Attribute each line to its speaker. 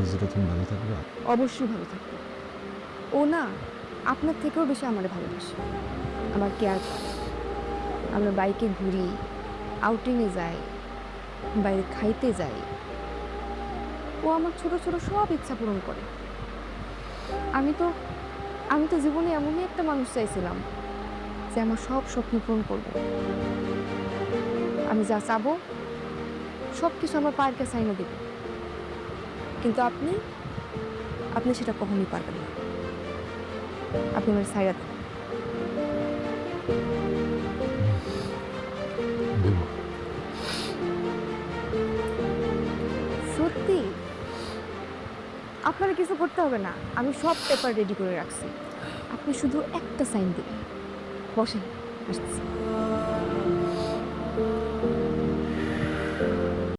Speaker 1: বুঝলে তুমি ভালো থাকবে?
Speaker 2: অবশ্যই ভালো থাকবে। ও না আপনার থেকেও বেশি আমারে ভালোবাসে, আমার কেয়ার করে। আমরা বাইকে ঘুরি, আউটিংয়ে যাই, বাইরে খাইতে যাই। ও আমার ছোট ছোট সব ইচ্ছা পূরণ করে। আমি তো আমি তো জীবনে এমনই একটা মানুষ চাইছিলাম যে আমার সব স্বপ্ন পূরণ করবে। আমি যা চাবো সব কিছু আমার পায়ের কাছে আইনা দেবে। কিন্তু আপনি আপনি সেটা কখনোই পারবেন না। আপনি আমার ছাইড়া দেন।
Speaker 1: দেব।
Speaker 2: সত্যি আপনার কিছু করতে হবে না, আমি সব পেপার রেডি করে রাখছি। আপনি শুধু একটা সাইন দিবেন। বসেন, আসতেছি।